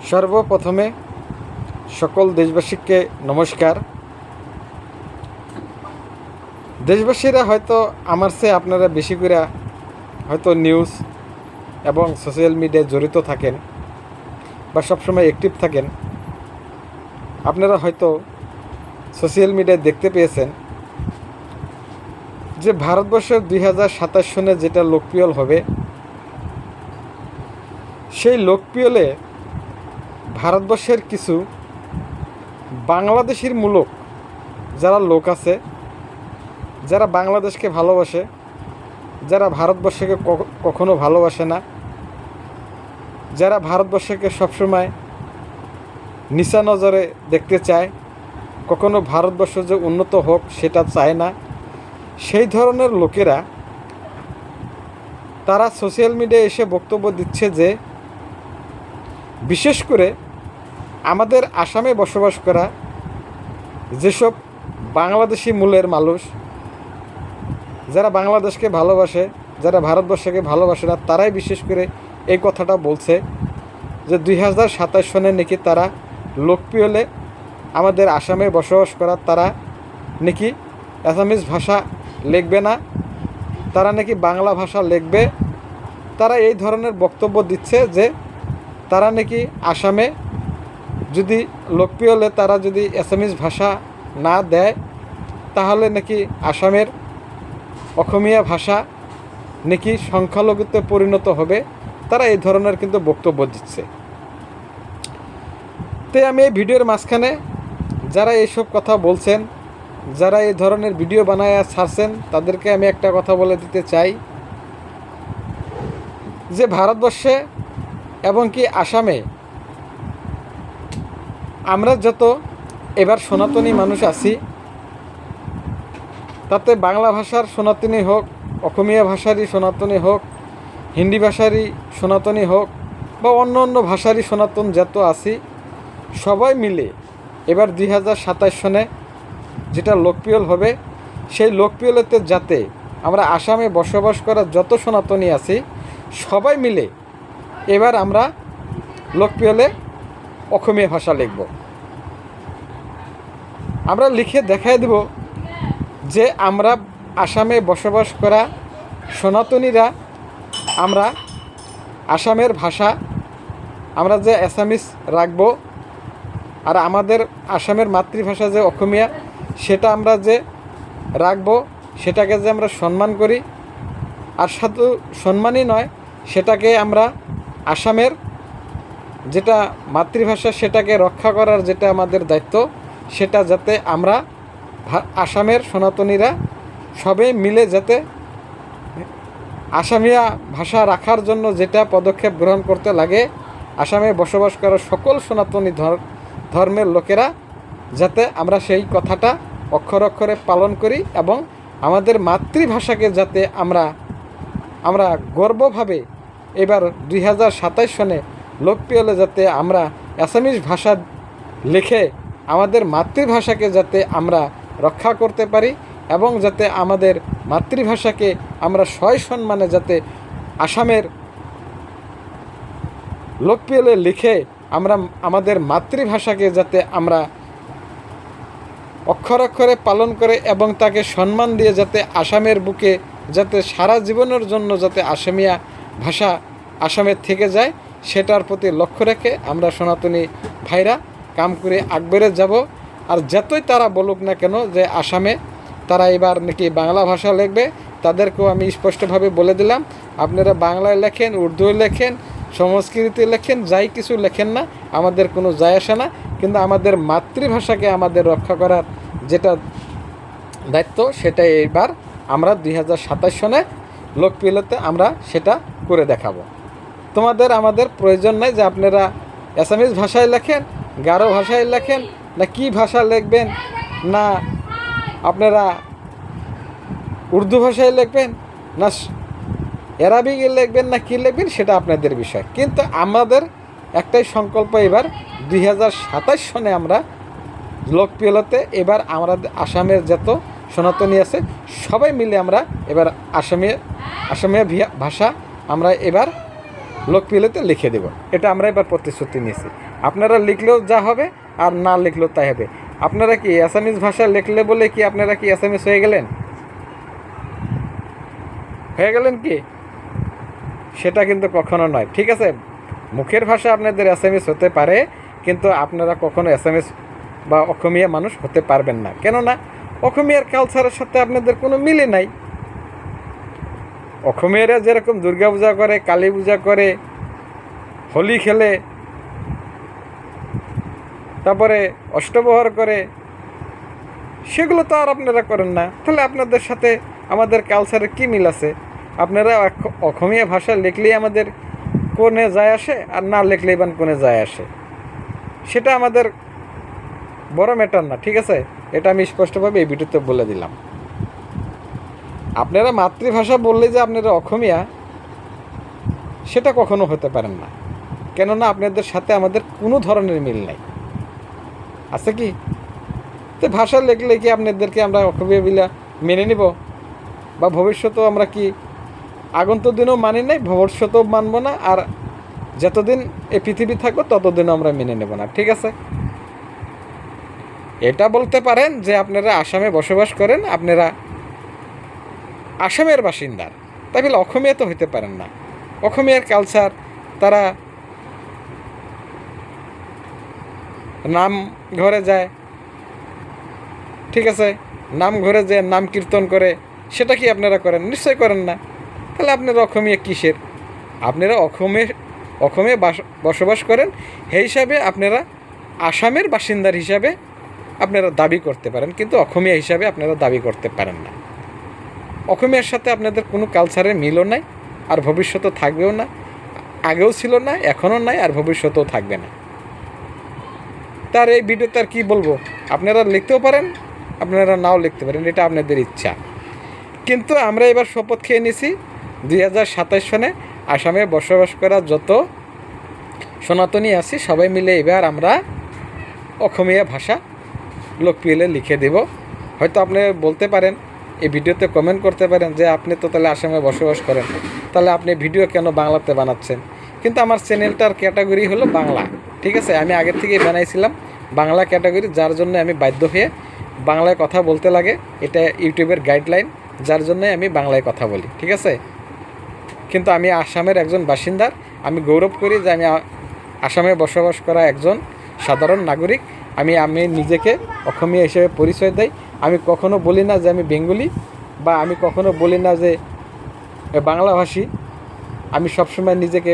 সর্বপ্রথমে সকল দেশবাসীকে নমস্কার। দেশবাসীরা হয়তো আমার চেয়ে আপনারা বেশি করে হয়তো নিউজ এবং সোশ্যাল মিডিয়ায় জড়িত থাকেন বা সবসময় অ্যাক্টিভ থাকেন। আপনারা হয়তো সোশ্যাল মিডিয়ায় দেখতে পেয়েছেন যে ভারতবর্ষের 2027 সনে যেটা লোকপিয়ল হবে, সেই লোকপিয়লে ভারতবর্ষের কিছু বাংলাদেশির মূলক যারা লোক আছে, যারা বাংলাদেশকে ভালোবাসে, যারা ভারতবর্ষকে কখনো ভালোবাসে না, যারা ভারতবর্ষকে সবসময় নিচা নজরে দেখতে চায়, কখনো ভারতবর্ষ যে উন্নত হোক সেটা চায় না, সেই ধরনের লোকেরা তারা সোশ্যাল মিডিয়ায় এসে বক্তব্য দিচ্ছে যে বিশেষ করে আমাদের আসামে বসবাস করা যেসব বাংলাদেশি মূলের মানুষ, যারা বাংলাদেশকে ভালোবাসে, যারা ভারতবর্ষকে ভালোবাসে না, তারাই বিশেষ করে এই কথাটা বলছে যে 2027 সনে নাকি তারা লোকপিয়লে আমাদের আসামে বসবাস করা তারা নাকি অ্যাসামিজ ভাষা লিখবে না, তারা নাকি বাংলা ভাষা লিখবে। তারা এই ধরনের বক্তব্য দিচ্ছে যে তারা নাকি আসামে যদি লোকপিয়লে তারা যদি অ্যাসামিজ ভাষা না দেয় তাহলে নাকি আসামের অসমীয়া ভাষা নাকি সংখ্যালঘুতে পরিণত হবে। তারা এই ধরনের কিন্তু বক্তব্য দিচ্ছে। তাই আমি এই ভিডিওর মাঝখানে যারা এইসব কথা বলছেন, যারা এই ধরনের ভিডিও বানায় ছাড়ছেন, তাদেরকে আমি একটা কথা বলে দিতে চাই যে ভারতবর্ষে এবং কি আসামে আমরা যত এবার সনাতনী মানুষ আছি, তাতে বাংলা ভাষার সনাতনী হোক, অসমীয়া ভাষারই সনাতনী হোক, হিন্দি ভাষারই সনাতনী হোক বা অন্য অন্য ভাষারই সনাতন যত আছি, সবাই মিলে এবার 2027 সনে যেটা লোকপিয়ল হবে, সেই লোকপিয়লেতে যাতে আমরা আসামে বসবাস করা যত সনাতনী আছি সবাই মিলে এবার আমরা লোকপিয়লে অসমীয়া ভাষা লিখব। আমরা লিখে দেখাই দেব যে আমরা আসামে বসবাস করা সনাতনীরা আমরা আসামের ভাষা আমরা যে অ্যাসামিস রাখব, আর আমাদের আসামের মাতৃভাষা যে অসমীয়া সেটা আমরা যে রাখব, সেটাকে যে আমরা সম্মান করি। আর শুধু সম্মানই নয়, সেটাকে আমরা আসামের যেটা মাতৃভাষা সেটাকে রক্ষা করার যেটা আমাদের দায়িত্ব, সেটা যাতে আমরা আসামের সনাতনীরা সবাই মিলে যাতে আসামিয়া ভাষা রাখার জন্য যেটা পদক্ষেপ গ্রহণ করতে লাগে, আসামে বসবাস করা সকল সনাতনী ধর্মের লোকেরা যাতে আমরা সেই কথাটা অক্ষরে অক্ষরে পালন করি এবং আমাদের মাতৃভাষাকে যাতে আমরা গর্বভাবে এবার 2027 সনে লোকপিয়লে যাতে আমরা অ্যাসামিজ ভাষা লিখে আমাদের মাতৃভাষাকে যাতে আমরা রক্ষা করতে পারি এবং যাতে আমাদের মাতৃভাষাকে আমরা সসম্মানে যাতে আসামের লোকপিয়লে লিখে আমরা আমাদের মাতৃভাষাকে যাতে আমরা অক্ষর অক্ষরে পালন করে এবং তাকে সম্মান দিয়ে যাতে আসামের বুকে যাতে সারা জীবনের জন্য যাতে আসামিয়া ভাষা আসামের থেকে যায়, সেটার প্রতি লক্ষ্য রেখে আমরা সনাতনী ভাইরা কাম করে আগবেড়ে যাব। আর যতই তারা বলুক না কেন যে আসামে তারা এবার নাকি বাংলা ভাষা লিখবে, তাদেরকেও আমি স্পষ্টভাবে বলে দিলাম আপনারা বাংলায় লেখেন, উর্দুয় লেখেন, সংস্কৃতে লেখেন, যাই কিছু লেখেন না, আমাদের কোনো যায় আসে না, কিন্তু আমাদের মাতৃভাষাকে আমাদের রক্ষা করার যেটা দায়িত্ব সেটা এবার আমরা 2027 সনে লোকপিয়লেতে আমরা সেটা করে দেখাবো। তোমাদের আমাদের প্রয়োজন নাই যে আপনারা অ্যাসামিজ ভাষায় লেখেন, গারো ভাষায় লেখেন, না কি ভাষা লিখবেন, না আপনারা উর্দু ভাষায় লিখবেন, না অ্যারাবিকে লিখবেন, না কী লিখবেন, সেটা আপনাদের বিষয়। কিন্তু আমাদের একটাই সংকল্প, এবার 2027 সনে আমরা লোকপিয়লতে এবার আমরা আসামের যত সনাতনী আছে সবাই মিলে আমরা এবার আসামিয়া ভাষা আমরা এবার লোকপিয়লতে লিখে দেব। এটা আমরা এবার প্রতিশ্রুতি নিয়েছি। আপনারা লিখলেও যা হবে আর না লিখলেও তাই হবে। আপনারা কি অ্যাসামিজ ভাষা লিখলে বলে কি আপনারা কি অ্যাসামিজ হয়ে গেলেন? কি? সেটা কিন্তু কখনো নয়, ঠিক আছে? মুখের ভাষা আপনাদের অ্যাসামিজ হতে পারে, কিন্তু আপনারা কখনো অ্যাসামিজ বা অসমীয়া মানুষ হতে পারবেন না। কেননা অসমীয়ার কালচারের সাথে আপনাদের কোনো মিলে নাই। অসমীয়ারা যেরকম দুর্গা পূজা করে, কালী পূজা করে, হোলি খেলে, তারপরে অষ্টপ্রহর করে, সেগুলো তো আর আপনারা করেন না। তাহলে আপনাদের সাথে আমাদের কালচারে কী মিল আছে? আপনারা অসমীয়া ভাষা লিখলেই আমাদের কোনে যায় আসে, আর না লিখলেই বা কোনে যায় আসে, সেটা আমাদের বড় ম্যাটার না, ঠিক আছে? এটা আমি স্পষ্টভাবে এই ভিডিওতে বলে দিলাম। আপনারা মাতৃভাষা বললেই যে আপনারা অসমীয়া, সেটা কখনো হতে পারেন না। কেননা আপনাদের সাথে আমাদের কোনো ধরনের মিল নাই। আছে কি? তো ভাষা লিখলে কি আপনাদেরকে আমরা অসমীয়া বিলা মেনে নিব? বা ভবিষ্যতেও আমরা কি আগন্তুক দিনেও মানি নাই, ভবিষ্যতেও মানব না, আর যতদিন এই পৃথিবী থাকবো ততদিনও আমরা মেনে নেব না, ঠিক আছে? এটা বলতে পারেন যে আপনারা আসামে বসবাস করেন, আপনারা আসামের বাসিন্দার, তাই বলে অসমীয়া তো হইতে পারেন না। অসমীয়ার কালচার, তারা নাম ঘরে যায়, ঠিক আছে? নাম ঘরে যে নাম কীর্তন করে, সেটা কি আপনারা করেন? নিশ্চয় করেন না। তাহলে আপনারা অসমীয়া কিসের? আপনারা অসমে বসবাস করেন, সেই হিসাবে আপনারা আসামের বাসিন্দার হিসাবে আপনারা দাবি করতে পারেন, কিন্তু অসমীয়া হিসাবে আপনারা দাবি করতে পারেন না। অসমীয়ার সাথে আপনাদের কোনো কালচারের মিলও নাই, আর ভবিষ্যতেও থাকবেও না। আগেও ছিল না, এখনও নাই, আর ভবিষ্যতেও থাকবে না। তার এই ভিডিওতে আর কী বলবো? আপনারা লিখতেও পারেন, আপনারা নাও লিখতে পারেন, এটা আপনাদের ইচ্ছা। কিন্তু আমরা এবার শপথ খেয়ে নিছি 2027 সনে আসামে বসবাস করা যত সনাতনী আছি সবাই মিলে এবার আমরা অসমীয়া ভাষা লোকপ্রিয়লে লিখে দেব। হয়তো আপনি বলতে পারেন, এই ভিডিওতে কমেন্ট করতে পারেন যে আপনি তো তাহলে আসামে বসবাস করেন, তাহলে আপনি ভিডিও কেন বাংলাতে বানাচ্ছেন? কিন্তু আমার চ্যানেলটার ক্যাটাগরি হলো বাংলা, ঠিক আছে? আমি আগের থেকেই বানাইছিলাম বাংলা ক্যাটাগরি, যার জন্য আমি বাধ্য হয়ে বাংলায় কথা বলতে লাগে। এটা ইউটিউবের গাইডলাইন, যার জন্য আমি বাংলায় কথা বলি, ঠিক আছে? কিন্তু আমি আসামের একজন বাসিন্দার, আমি গৌরব করি যে আমি আসামে বসবাস করা একজন সাধারণ নাগরিক। আমি নিজেকে অসমীয়া হিসেবে পরিচয় দেই। আমি কখনো বলি না যে আমি বেঙ্গলি, বা আমি কখনো বলি না যে বাংলাভাষী। আমি সবসময় নিজেকে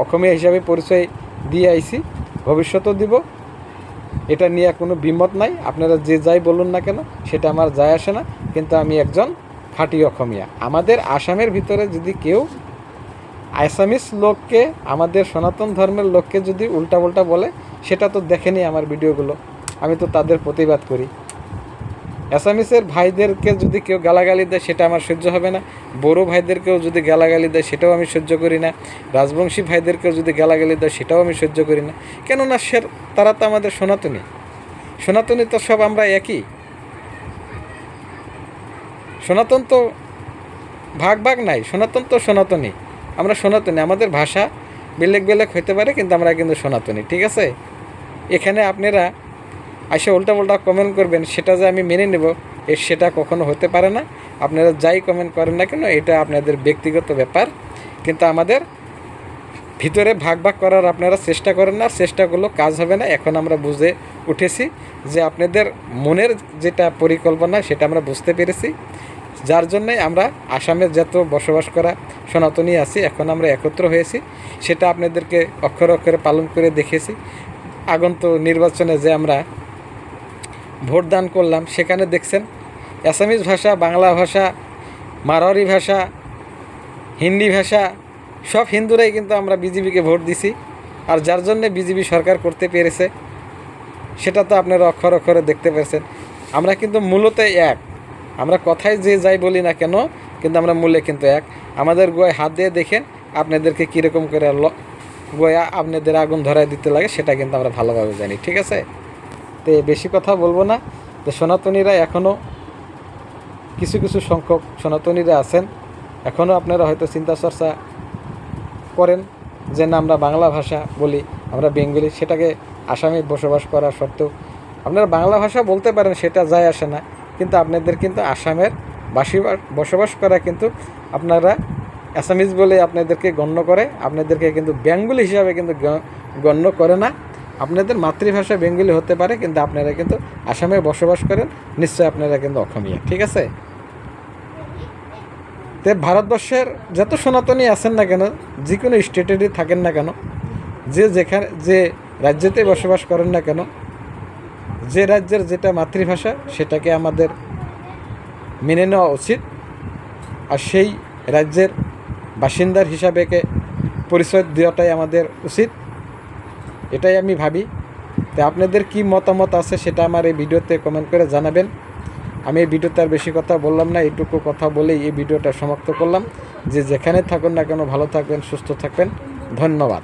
অসমীয়া হিসাবে পরিচয় দিয়ে আইছি, ভবিষ্যতেও দিব। এটা নিয়ে কোনো বিমত নাই। আপনারা যে যাই বলুন না কেন, সেটা আমার যায় আসে না, কিন্তু আমি একজন খাঁটি অসমীয়া। আমাদের আসামের ভিতরে যদি কেউ আসামিস লোককে, আমাদের সনাতন ধর্মের লোককে যদি উল্টাপাল্টা বলে, সেটা তো দেখেনি আমার ভিডিওগুলো, আমি তো তাদের প্রতিবাদ করি। অ্যাসামিসের ভাইদেরকে যদি কেউ গালাগালি দেয়, সেটা আমার সহ্য হবে না। বড়ো ভাইদেরকেও যদি গালাগালি দেয়, সেটাও আমি সহ্য করি না। রাজবংশী ভাইদেরকেও যদি গালাগালি দেয়, সেটাও আমি সহ্য করি না। কেননা তারা তো আমাদের সনাতনী। সনাতনী তো সব আমরা একই। সনাতন তো ভাগ ভাগ নাই, সনাতন তো সনাতনী। আমরা সনাতনী, আমাদের ভাষা বেলেগ বেলেগ হইতে পারে, কিন্তু আমরা কিন্তু সনাতনী, ঠিক আছে? এখানে আপনারা এসে উল্টাপাল্টা কমেন্ট করবেন, সেটা যে আমি মেনে নেব, সেটা কখনো হতে পারে না। আপনারা যাই কমেন্ট করেন না কেন, এটা আপনাদের ব্যক্তিগত ব্যাপার। কিন্তু আমাদের ভিতরে ভাগ ভাগ করার আপনারা চেষ্টা করেন না, চেষ্টা করলেও কাজ হবে না। এখন আমরা বুঝে উঠেছি যে আপনাদের মনের যেটা পরিকল্পনা, সেটা আমরা বুঝতে পেরেছি। যার জন্যই আমরা আসামে যত বসবাস করা সনাতনী আছি, এখন আমরা একত্র হয়েছি। সেটা আপনাদেরকে অক্ষরে অক্ষরে পালন করে দেখেছি। আগন্তুক নির্বাচনে যে আমরা ভোট দান করলাম, সেখানে দেখছেন অ্যাসামিজ ভাষা, বাংলা ভাষা, মারোয়ারি ভাষা, হিন্দি ভাষা, সব হিন্দুরাই কিন্তু আমরা বিজেপিকে ভোট দিছি। আর যার জন্যে বিজেপি সরকার করতে পেরেছে, সেটা তো আপনারা অক্ষর অক্ষরে দেখতে পেরেছেন। আমরা কিন্তু মূলত এক। আমরা কথায় যে যাই বলি না কেন, কিন্তু আমরা মূলে কিন্তু এক। আমাদের গোয়ায় হাত দিয়ে দেখেন আপনাদেরকে কীরকম করে গোয়া আপনাদের আগুন ধরায় দিতে লাগে, সেটা কিন্তু আমরা ভালোভাবে জানি, ঠিক আছে? তো বেশি কথা বলবো না। তো সনাতনীরা এখনও কিছু কিছু সংখ্যক সনাতনীরা আছেন, এখনও আপনারা হয়তো চিন্তা চর্চা করেন যে না আমরা বাংলা ভাষা বলি, আমরা বেঙ্গলি, সেটাকে আসামে বসবাস করা সত্ত্বেও আপনারা বাংলা ভাষা বলতে পারেন, সেটা যায় আসে না, কিন্তু আপনাদের কিন্তু আসামের বসবাস করা কিন্তু আপনারা অ্যাসামিজ বলে আপনাদেরকে গণ্য করে, আপনাদেরকে কিন্তু বেঙ্গলি হিসাবে কিন্তু গণ্য করে না। আপনাদের মাতৃভাষা বেঙ্গলি হতে পারে, কিন্তু আপনারা কিন্তু আসামে বসবাস করেন, নিশ্চয়ই আপনারা কিন্তু অসমীয়া, ঠিক আছে? তো ভারতবর্ষের যত সনাতনী আছেন না কেন, যে কোনো স্টেটেরই থাকেন না কেন, যে রাজ্যেতে বসবাস করেন না কেন, যে রাজ্যের যেটা মাতৃভাষা সেটাকে আমাদের মেনে নেওয়া উচিত, আর সেই রাজ্যের বাসিন্দার হিসাবেকে পরিচয় দেওয়াটাই আমাদের উচিত, এটাই আমি ভাবি। তো আপনাদের কি মতামত আছে সেটা আমার এই ভিডিওতে কমেন্ট করে জানাবেন। আমি এই ভিডিওতে আর বেশি কথা বললাম না, এইটুকু কথা বলেই এই ভিডিওটা সমাপ্ত করলাম। যে যেখানে থাকুন না কেন ভালো থাকবেন, সুস্থ থাকবেন, ধন্যবাদ।